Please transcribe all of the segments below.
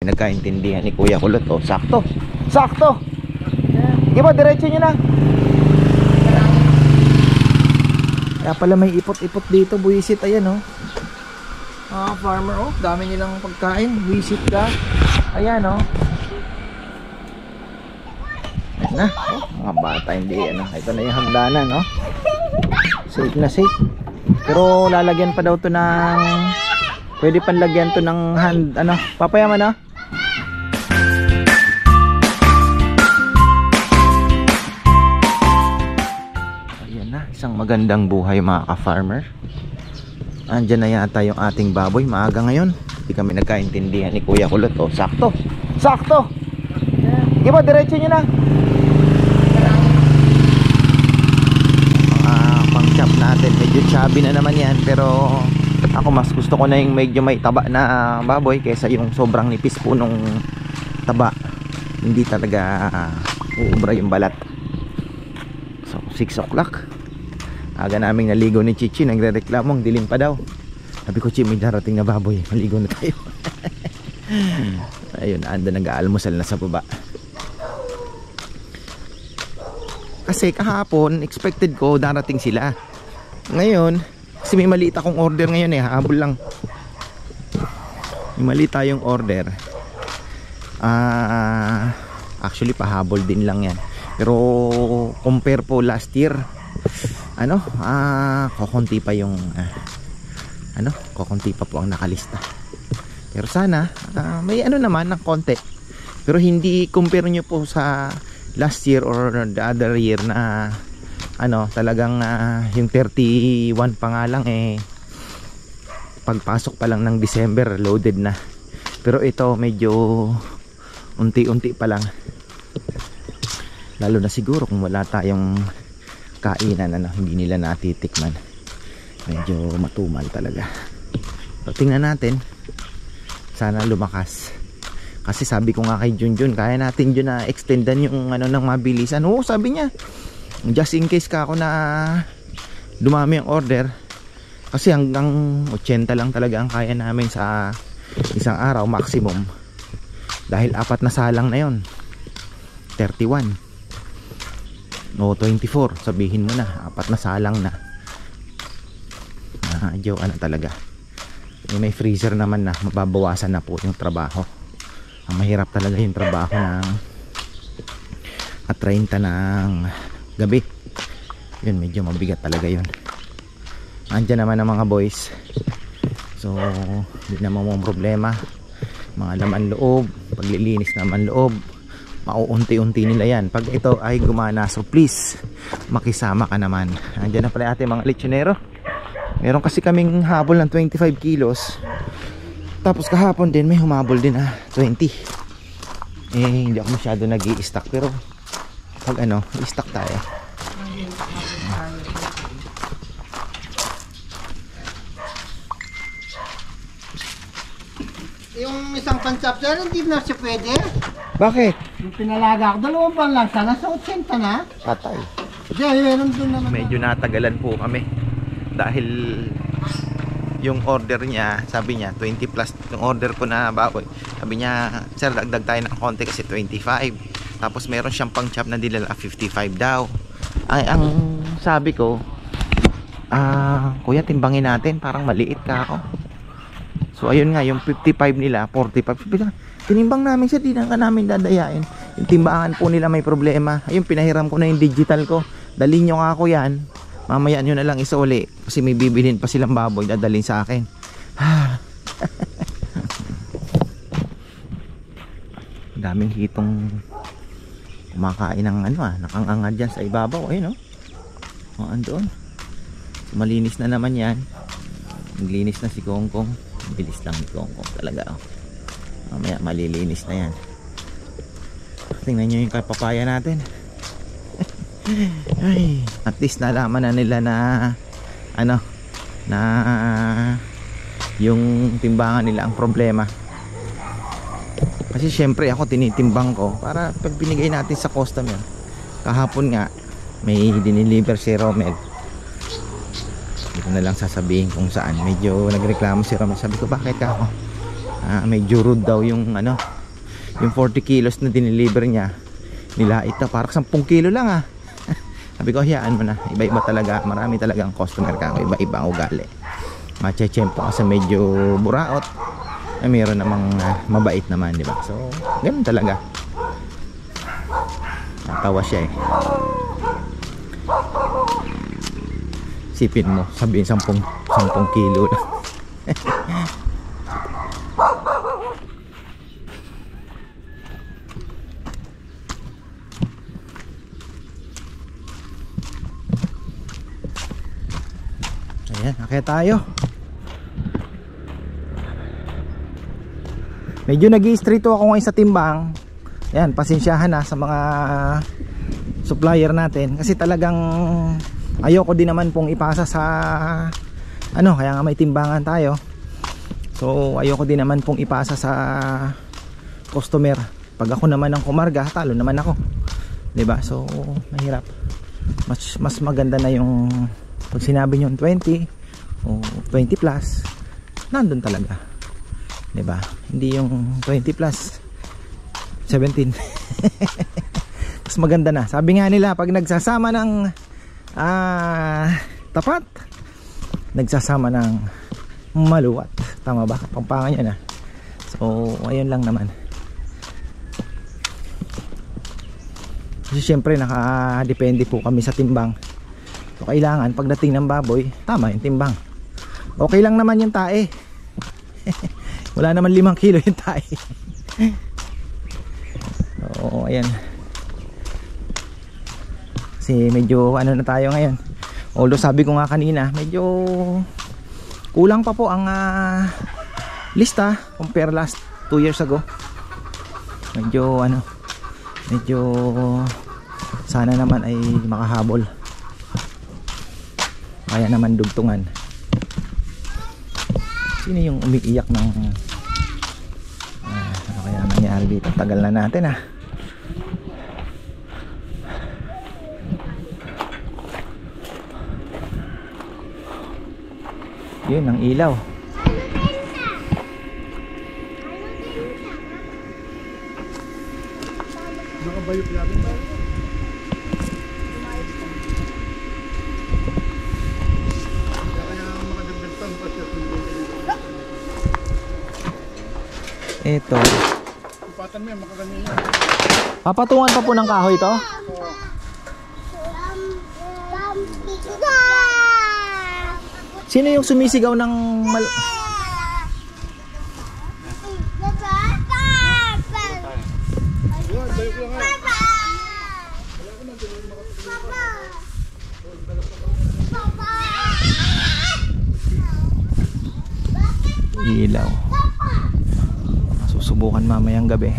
pinagkaintindihan ni Kuya Kulot. Oh, sakto. Sakto. Sige po, diretso nyo na. Kaya pala may ipot-ipot dito, buwisit. Ayan, oh. Farmer, oh. Dami nilang pagkain. Buwisit ka. Ayan, oh. Ayan na. Oh, mga bata, hindi, ano. Ito na yung hagdanan, oh. Safe na safe. Pero lalagyan pa daw to ng, pwede pan lagyan to ng hand, ano, papayaman, no? Ayan na, isang magandang buhay mga ka-farmer. Andyan na yata yung ating baboy. Maaga ngayon. Hindi kami nagkaintindihan ni Kuya Kulot. Oh, sakto. Sakto. Sige po, diretso nyo na. Pang-chop natin. Medyo chubby na naman yan. Pero ako mas gusto ko na yung medyo may taba na baboy kaysa yung sobrang nipis po nung taba. Hindi talaga uubra yung balat. So 6 o'clock. Aga naming naligo ni Chichi. Nagre-reklamong dilim pa daw. Sabi ko, Chi, may darating na baboy, maligo na tayo. Ayun, anda nag-aalmusal na sa baba. Kasi kahapon expected ko darating sila. Ngayon kasi may maliit akong order ngayon, habol lang. May maliit tayong order. Actually pahabol din lang yan. Pero compare po last year, ano, kokonti pa yung kokonti pa po ang nakalista. Pero sana may ano naman ng konti. Pero hindi compare nyo po sa last year or the other year na ano, talagang yung 31 pa nga lang, pagpasok pa lang ng December loaded na. Pero ito medyo unti-unti pa lang. Lalo na siguro kung wala tayong kainan, ano, hindi nila natitikman. Medyo matumal talaga. So, tingnan natin. Sana lumakas. Kasi sabi ko nga kay Junjun, kaya natin dyan na extendan yung ano ng mabilisan. Oo, sabi niya, just in case ka ako na dumami ang order. Kasi hanggang 80 lang talaga ang kaya namin sa isang araw maximum. Dahil 4 na salang na yon, 31 o 24, sabihin mo na 4 na salang na. Medyo ano talaga, may freezer naman na, mababawasan na po yung trabaho. Ang mahirap talaga yung trabaho ng at 30 ng gabi. Yun, medyo mabigat talaga yun. Andyan naman ang mga boys. So hindi naman mong problema. Mga laman loob, paglilinis naman loob, mauunti-unti nila yan pag ito ay gumana. So please, makisama ka naman. Andyan na pala ating mga lechonero. Meron kasi kaming habol ng 25 kilos. Tapos kahapon din may humabol din 20. Hindi ako masyado nag-i-stock. Pero pag ano, i-stock tayo. Yung isang pansap dyan, hindi na siya pwede. Bakit? Yung pinalaga ko, 2 pa lang sana, sa 80 na. Patay. Diyan, meron dun naman. Medyo natagalan po kami. Dahil yung order niya, sabi niya 20 plus yung order ko na baboy. Sabi niya, sir, dagdag tayo ng konti kasi 25. Tapos meron siyang pang chop na dilala 55 daw. Ay, ang sabi ko, kuya, timbangin natin, parang maliit ka ako. So ayun nga, yung 55 nila 45. Tinimbang namin siya, di na ka namin dadayain. Yung timbangan po nila may problema. Ayun, pinahiram ko na yung digital ko. Dalhin nyo nga ako yan, mamaya nyo na lang isuli. Kasi may bibilhin pa silang baboy, dadalhin sa akin. Daming hitong kumakain ng ano, nakanganga dyan sa ibabaw. Ayun, oh, andoon. So, malinis na naman yan. Naglinis na si Kongkong. Bilis lang ni Kongkong talaga, oh. Mamaya malilinis na yan. Tingnan nyo yung papaya natin. Ay, at least nalaman na nila na ano, na yung timbangan nila ang problema. Kasi syempre ako tinitimbang ko para pag binigay natin sa customer. Kahapon nga may diniliver si Romel. Hindi ko na lang sasabihin kung saan. Medyo nagreklamo si Romel. Sabi ko, bakit ka ako? Medyo rude daw yung ano, Yung 40 kilos na dineliver niya, nilait na parang 10 kilo lang ah. Sabi ko, hayaan mo na. Iba-iba talaga. Marami talagang customer ka. Iba-iba ang ugali. Machechempo ka sa medyo buraot. Mayroon namang mabait naman, di ba? So, ganun talaga. Natawa siya eh. Sipin mo, sabihin 10 kilo lang. Ayan, akit tayo. Medyo nag-i-street ako ngayon sa timbang. Ayan, pasensyahan na sa mga supplier natin. Kasi talagang ayoko din naman pong ipasa sa ano, kaya nga may timbangan tayo. So ayoko din naman pong ipasa sa customer. Pag ako naman ang kumarga, talo naman ako, 'di ba? So mahirap. Mas maganda na yung pag sinabi nyo 20 o 20 plus, nandun talaga, 'di ba? Hindi yung 20 plus 17. Mas maganda na. Sabi nga nila, pag nagsasama ng tapat, nagsasama ng maluwat. Tama ba? Pampangan yun ah. So ayun lang naman. Kasi syempre nakadepende po kami sa timbang. So kailangan pagdating ng baboy, tama yung timbang. Okay lang naman yung tae. Wala naman 5 kilo yung tae. So ayan. Kasi medyo ano na tayo ngayon. Although sabi ko nga kanina, medyo kulang pa po ang lista compare last 2 years ago. Medyo ano, medyo sana naman ay makahabol. Kaya naman dugtungan. Sino yung umiiyak ng ano kaya nangyari dito? Tagal na natin ah. Yun ang ilaw. Nakabayot namin ba? Ito. Kupatan mo yan, makaganyan yan. Papatungan pa po ng kahoy ito? Sino yung sumisigaw ng ilaw? Susubukan mamayang gabi.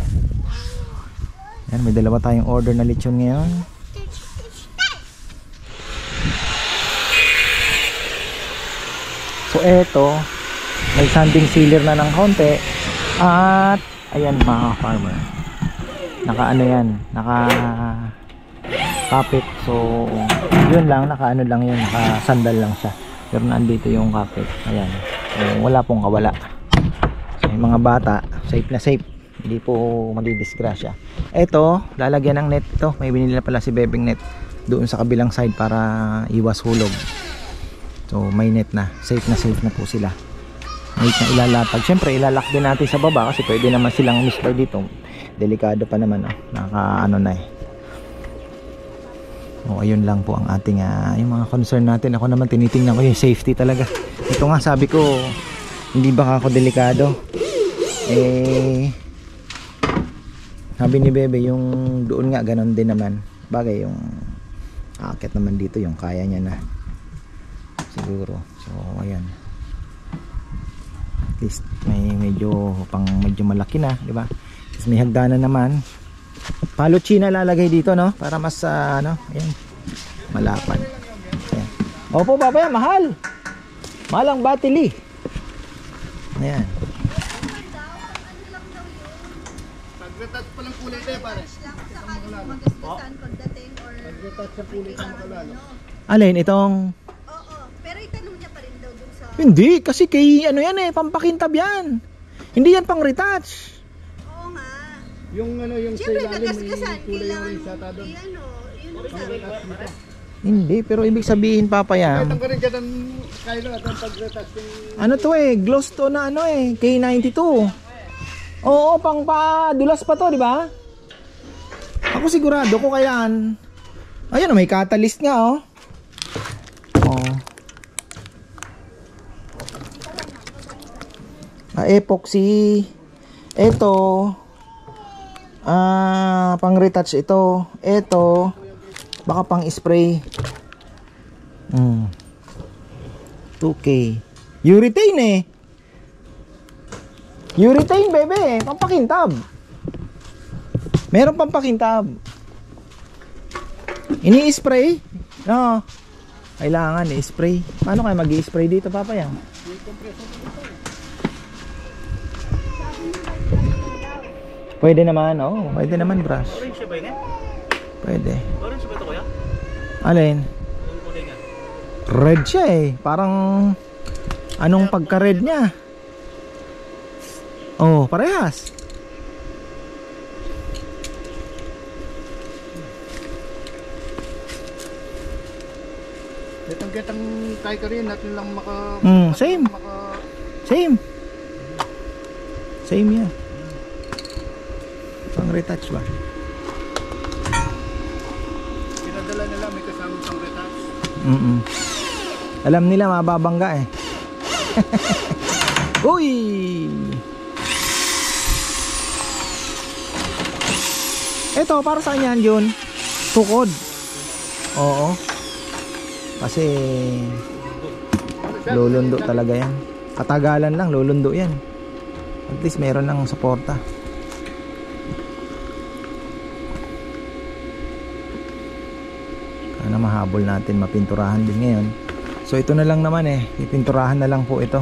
Yan, may dalawa tayong order na lechon ngayon. So eto, may sanding sealer na ng konti. At ayan mga farmer, naka ano yan, naka kapit. So yun lang, naka ano lang yun, naka sandal lang siya. Pero nandito yung kapit. Ayan, so, wala pong kawala. So yung mga bata, safe na safe, hindi po madidisgrasya. Eto, lalagyan ng net ito. May binili na pala si Bebeng net doon sa kabilang side para iwas hulog. So may net na safe na po sila. May na ilalatag. Siyempre ilalak din natin sa baba kasi pwede naman silang umisbay dito. Delikado pa naman oh. Naka ano na eh. O ayun lang po ang ating yung mga concern natin. Ako naman tinitingnan ko yung safety talaga. Ito nga sabi ko, hindi baka ako delikado. Sabi ni Bebe yung doon nga ganon din naman. Bagay yung akit naman dito yung kaya niya na siguro. So ayan, at least may medyo malaki na, di ba? Tapos may hagdanan naman. Palo China lalagay dito, no? Para mas ano, ayan, malapan. Ayan. Opo, babaya, mahal ang batili. Ayan. Pag-retouch pa lang kulay tayo pare. Magasgasan pagdating or Pag-retouch sa kulay tayo makalalo. Alin itong? Oo, pero itanong niya pa rin daw dun sa... Hindi, kasi kay ano yan eh, pampakintab yan. Hindi yan pang retouch. Oo nga. Yung ano, yung sa Siyempre, ilalim, may nagasgasan. kulay yung Kailangan rin sa tado. ano, yun ang Ang sabi. retas dito. Hindi, pero ibig sabihin Kahit papayam. ang karin ka ng kayo at ang pagretas yung... Ano to eh, gloss to na ano eh, K92. Oo, pang padulas pa to, di ba? Ako sigurado ko kailangan. Ayun, may catalyst nga oh. Oh. Epoxy. Ito. Pang retouch ito. Ito. Baka pang spray. 2K. Urethane eh. Urethane bebe, pampakintab. Meron pampakintab. Ini-spray? No. Kailangan i-spray. Paano kayo mag-i-spray dito, Papa yan? Pwede naman, oh. Pwede naman brush. Orange ba yun? Pwede. Orange ba ito kuya? Alin? Yung kulay nga. Red siya eh. Parang anong pagka-red niya? Oh, parehas. Kitang kay ka rin, natin lang Same. Same. Same yan. Pang retouch ba? Pinadala nila, may kasamang pang retas. Alam nila mababangga eh. Uy! Ito, para saan yan, Jun? Tukod. Oo. Kasi lulundo talaga yan. Katagalan lang, lulundo yan. At least meron ng suporta. Sana mahabol natin, mapinturahan din ngayon. So ito na lang naman eh, ipinturahan na lang po ito.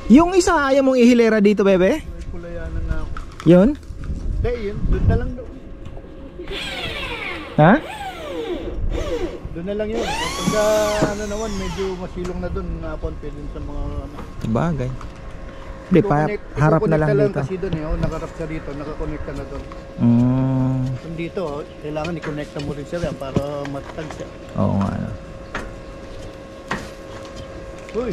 Yung isa, ayaw mong ihilera dito, bebe? May kulayanan na ako. Yun? Hindi, yun. Doon na lang doon. Ha? Doon na lang yun. Pagka ano naman, medyo masilong na doon. Napon pwede sa mga ano. Bagay. Hindi, harap na lang dito. Kasi doon eh. Oh, nakarap siya dito. Nakakonekta na doon. Kung dito, oh, kailangan i-connecta mo rin siya para matatag siya. Oo nga. Ano. Uy!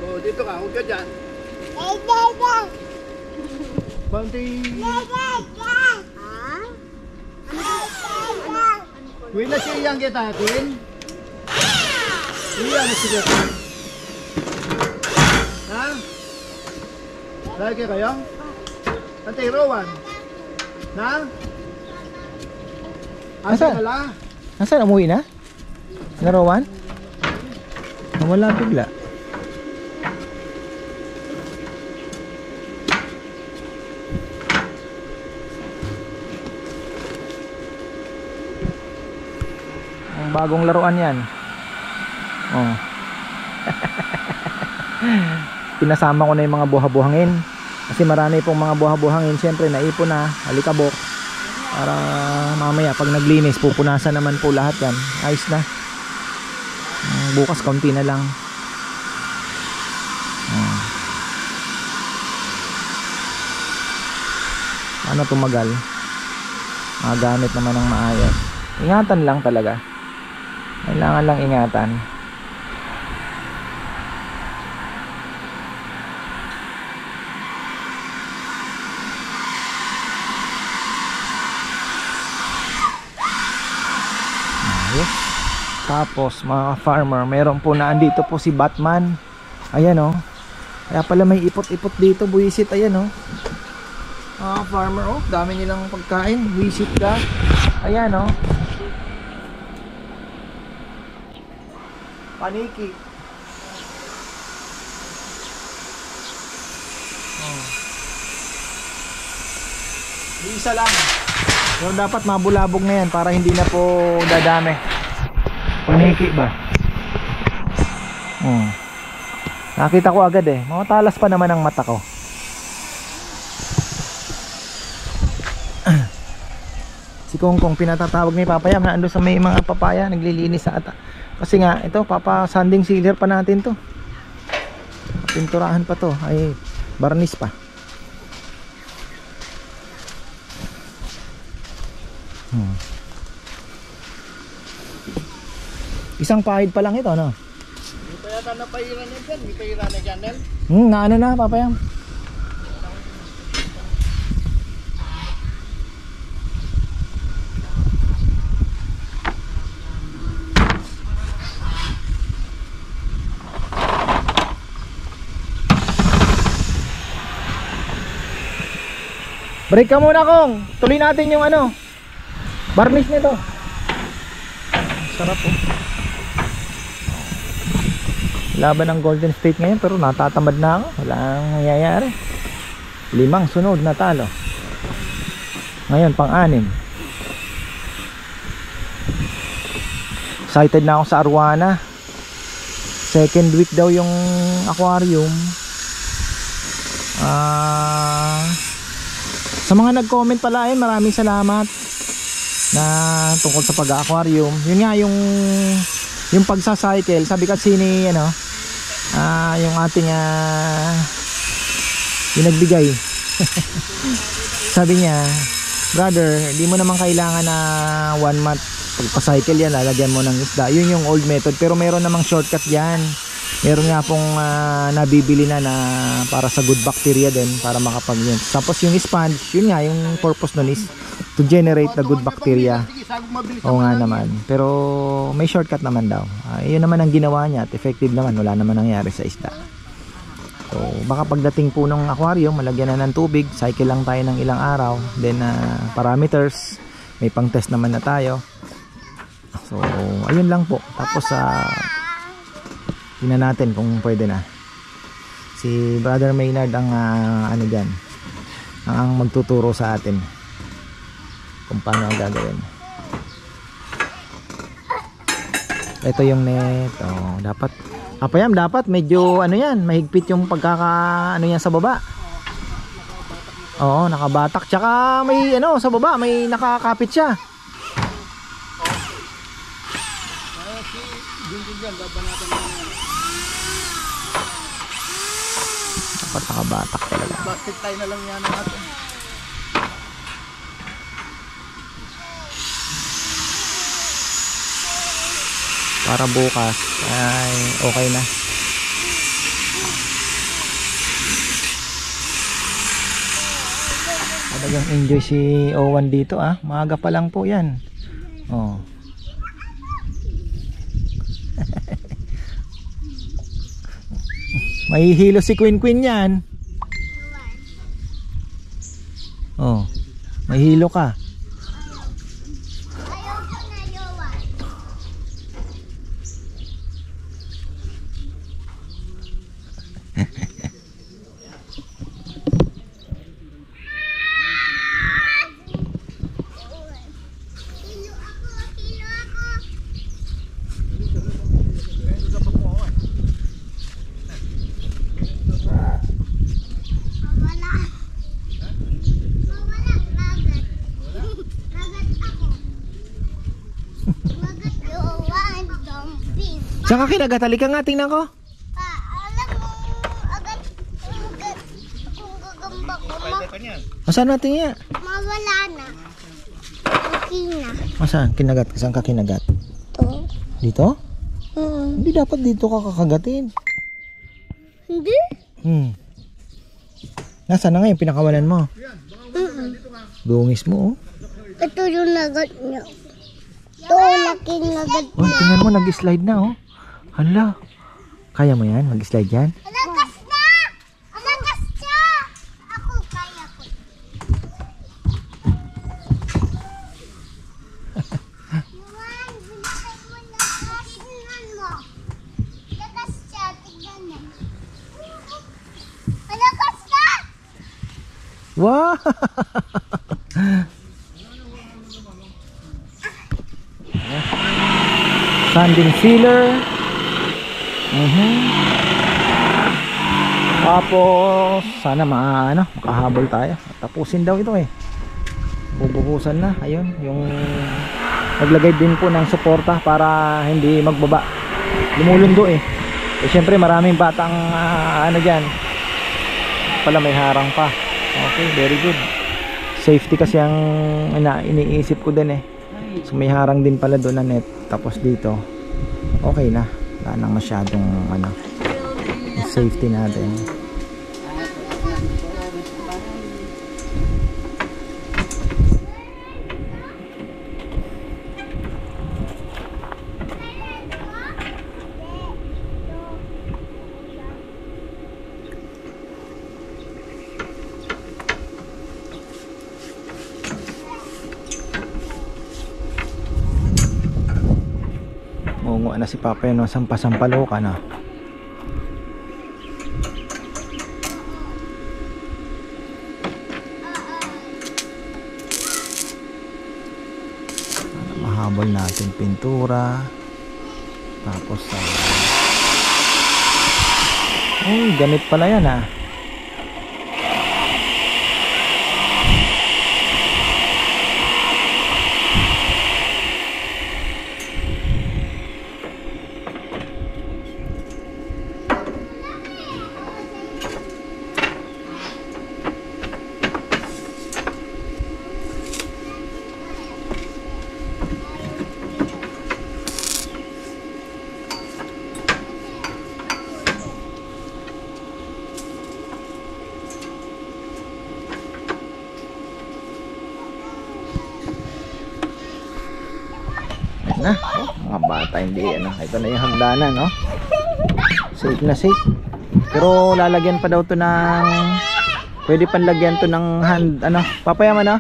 Oh, dito ka, huwag ka dyan. Bounty! Kuya na siya iyang kita, Queen. Iya na siya. Ha? Lagi kayo? Antay Rowan. Na? Asa Asa? na la? Nasaan? Umuwi na? Narawan? Nawala bigla. Ang bagong laruan yan. Oh. Pinasama ko na yung mga buha-buhangin. Kasi marami pong mga buha-buhangin. Siyempre naipon na, alikabok. Para mamaya pag naglinis, pupunasan naman po lahat yan. Ayos na. Bukas kaunti na lang. Ano tumagal? Magamit naman ng maayos. Ingatan lang talaga. Kailangan lang ingatan. Ayos. Tapos mga farmer, meron po na andito po si Batman. Ayan oh. Kaya pala may ipot-ipot dito, buwisit. Ayan oh. Mga farmer oh, dami nilang pagkain. Buwisit ka. Ayan oh. Paniki. Oh. Isa lang. Pero dapat mabulabog na yan para hindi na po dadami. Paniki ba? Nakita ko agad eh. Matalas pa naman ang mata ko. Si Kongkong pinatatawag ni Papayam na ando sa may mga papaya, naglilinis sa ata. Kasi nga ito, sanding sealer pa natin to. Pinturahan pa to, ay barnis pa. Isang pahid pa lang ito, no? Hindi pa yata napahiran yan dyan. Hindi pa hiran na dyan, Nel. Na ano na, Papayam? Break ka muna, Kong. Tuloy natin yung ano, varnish nito. Sarap po. Laban ng Golden State ngayon, pero natatamad na ako. Walang nangyayari. 5 sunod na talo. Ngayon pang-6. Excited na ako sa Arwana. Second week daw yung aquarium. Sa mga nag-comment pala maraming salamat na tungkol sa pag-aquarium. Yun nga yung pagsa-cycle. Sabi kasi ni yung ating yung nagbigay. Sabi niya, brother, di mo naman kailangan na 1 month pagpa-cycle yan, lalagyan mo ng isda. Yun yung old method, pero meron namang shortcut yan. Meron nga pong nabibili na para sa good bacteria din, para makapag yun. Tapos yung sponge, yun nga, yung purpose nun is to generate the good bacteria. Oo nga naman, pero may shortcut naman daw. Yun naman ang ginawa niya at effective naman, wala naman nangyari sa isda. So baka pagdating po ng aquarium, malagyan na ng tubig, cycle lang tayo ng ilang araw, then parameters, may pang test naman na tayo. So ayun lang po. Tapos tingnan natin kung pwede na. Si Brother Maynard ang dyan, ang magtuturo sa atin kung paano ang gagawin. Ito yung net. Dapat Papayam, dapat medyo yan, mahigpit yung yan sa baba. Oo, nakabatak. Tsaka may sa baba, may nakakapit siya. Dapat nakabatak talaga. Plastic tie na lang yan natin. Para bukas ay okay na. Talagang enjoy si Owan dito Maaga pa lang po yan. Mahihilo si Queen Queen yan. Mahihilo ka. Saan ka kinagat? Halika nga, tingnan ko. Alam mo, agad kung gagamba ko, Saan natin nga? mawala na. Okay na. Saan? Kinagat? Saan ka kinagat? Ito. Dito? Hindi dapat dito ka kakagatin. Hindi? Nasaan na nga yung pinakawalan mo? Dungis mo Ito yung nagat niya. Ito, laking nagat niya. Tingnan mo, nag-slide na Hala. Kaya mo yan? Mag-slide yan? Alakas na! Alakas siya! Ako, kaya ko. Yuan, binakay mo lakas. Tignan mo. Alakas siya, tignan mo. Alakas na! Wow! Sanding filler. Tapos sana makahabol tayo. Tapusin daw ito eh. Bubuhusan na. Ayun, yung naglagay din po ng suporta para hindi magbaba. Lumulundo eh. Eh syempre maraming batang dyan. Pala may harang pa. Okay, very good. Safety kasi ang iniisip ko din eh. So may harang din pala doon na net. Tapos dito okay na. Wala nang masyadong safety natin. Mungo na si Papa yun, sampasampalo ka na. Mahabol natin pintura. Tapos gamit pala yan ah. Na, mga bata hindi ito na yung hagdanan, no? Safe na safe. Pero lalagyan pa daw to ng pwede pang lagyan to ng hand, papayaman na.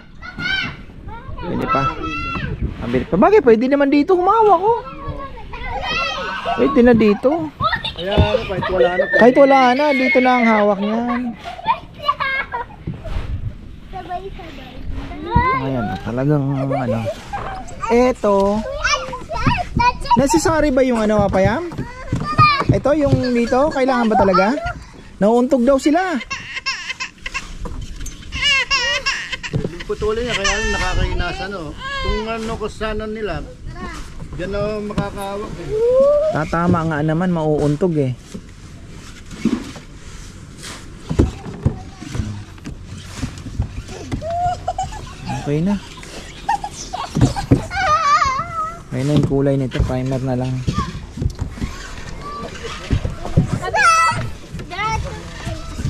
Pwede pa. Bagay, pwede naman dito humawak ko. Pwede na dito. Kahit wala na, dito na ang hawak niyan. Ayan, talagang eto. Necessary ba yung papayam? Ito yung dito, kailangan ba talaga? Nauuntog daw sila. Putulin niya kaya nakakainasan kung kusanan nila. Diyan na makakahawak eh. Tatama nga naman, mauuntog eh. Okay na. Ayun na yung kulay nito, primer na lang.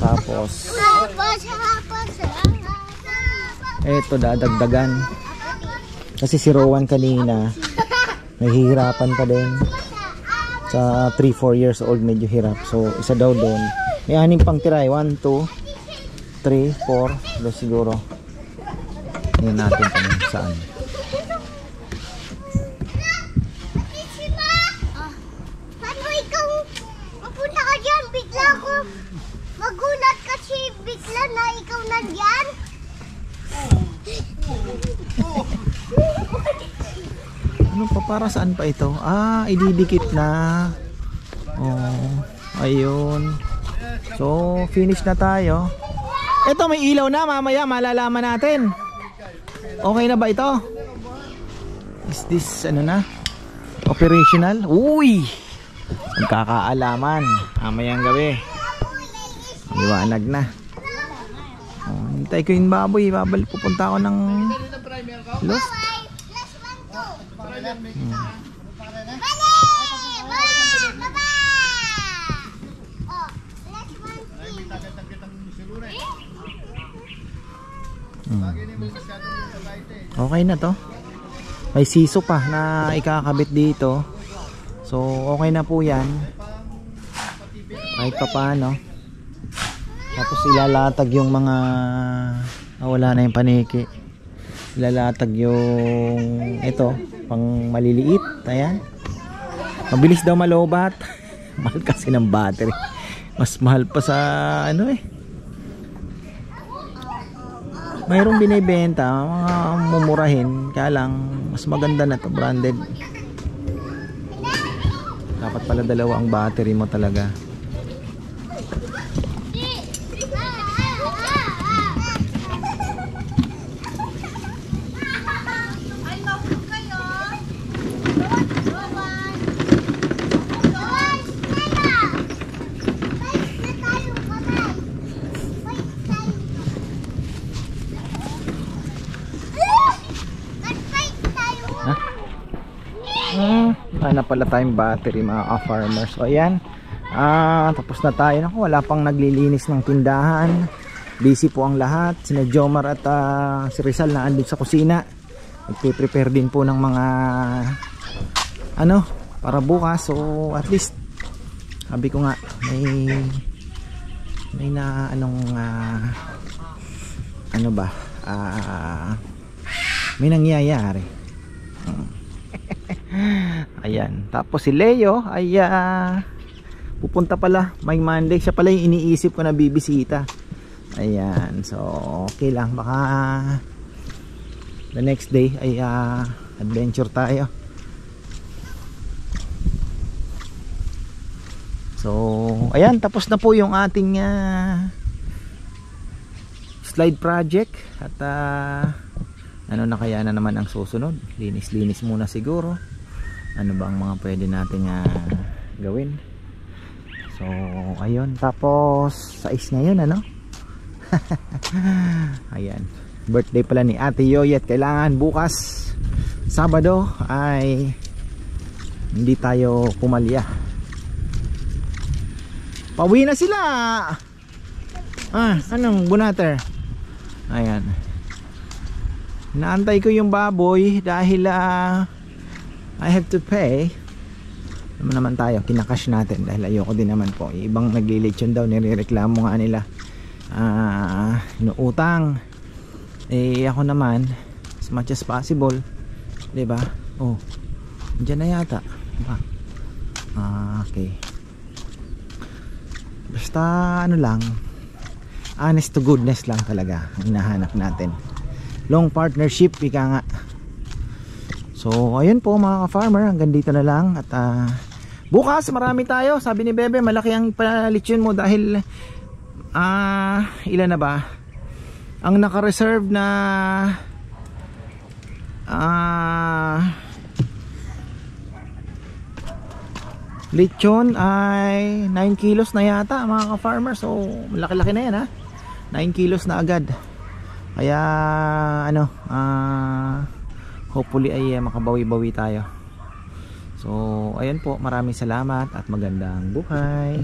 Tapos eto dadagdagan. Kasi si Rowan kanina nahihirapan pa din. Sa 3-4 years old medyo hirap. So isa daw doon. May 6 pang tira. 1, 2, 3, 4 siguro. Ngayon natin kung saan. Magulat kasi bigla na ikaw nandyan. Ano pa, para saan pa ito? Ididikit na. Ayun. So finish na tayo. Ito may ilaw na, mamaya malalaman natin. Okay na ba ito? Is this operational? Uy! Magkakaalaman mamayang gabi. Liwanag na. Hintay ko yung baboy. Pupunta ako ng loft. Okay na to. May siso pa na ikakabit dito. So okay na po yan. Kahit pa paano. Tapos ilalatag yung mga wala na yung paniki. Ilalatag yung ito pang maliliit. Ayan. Mabilis daw malobat. Mahal kasi ng battery. Mas mahal pa sa mayroong binibenta mga mumurahin. Kaya lang mas maganda na to, branded. Dapat pala dalawa ang battery mo talaga. Wala pala tayong battery mga ka-farmers. So ayan, tapos na tayo. Naku, wala pang naglilinis ng tindahan. Busy po ang lahat. Sina Jomar at si Rizal na andun sa kusina. Nagpe-prepare din po ng mga ano para bukas. So at least sabi ko nga may na anong ano ba may nangyayari. Ayan, tapos si Leo ay pupunta pala may Monday. Siya pala yung iniisip ko na bibisita. Ayan, so okay lang, baka the next day ay adventure tayo. So ayan, tapos na po yung ating slide project. At ano na kaya na naman ang susunod? Linis-linis muna siguro. Ano bang mga pwede natin gawin? So ayun, tapos 6 ngayon ano? Ayan, birthday pala ni Ate Yoyet. Kailangan bukas Sabado ay hindi tayo pumalya. Pauwi na sila. Anong bunater? Ayan, naantay ko yung baboy dahil I have to pay. Naman tayo, kinakash natin dahil ayoko din naman po. Ibang naglilitsyon daw, nirereklamo nga nila inuutang. Ako naman as much as possible, 'di ba? Oh, diyan na yata. Okay. Basta ano lang, honest to goodness lang talaga ang hinahanap natin. Long partnership, ika nga. So ayun po mga ka-farmer, hanggang dito na lang. At bukas marami tayo. Sabi ni Bebe malaki ang palitsyon mo dahil ilan na ba ang naka-reserve na lechon ay 9 kilos na yata mga ka-farmer. So malaki-laki na yan 9 kilos na agad. Kaya ano, hopefully ay makabawi-bawi tayo. So ayun po, maraming salamat at magandang buhay.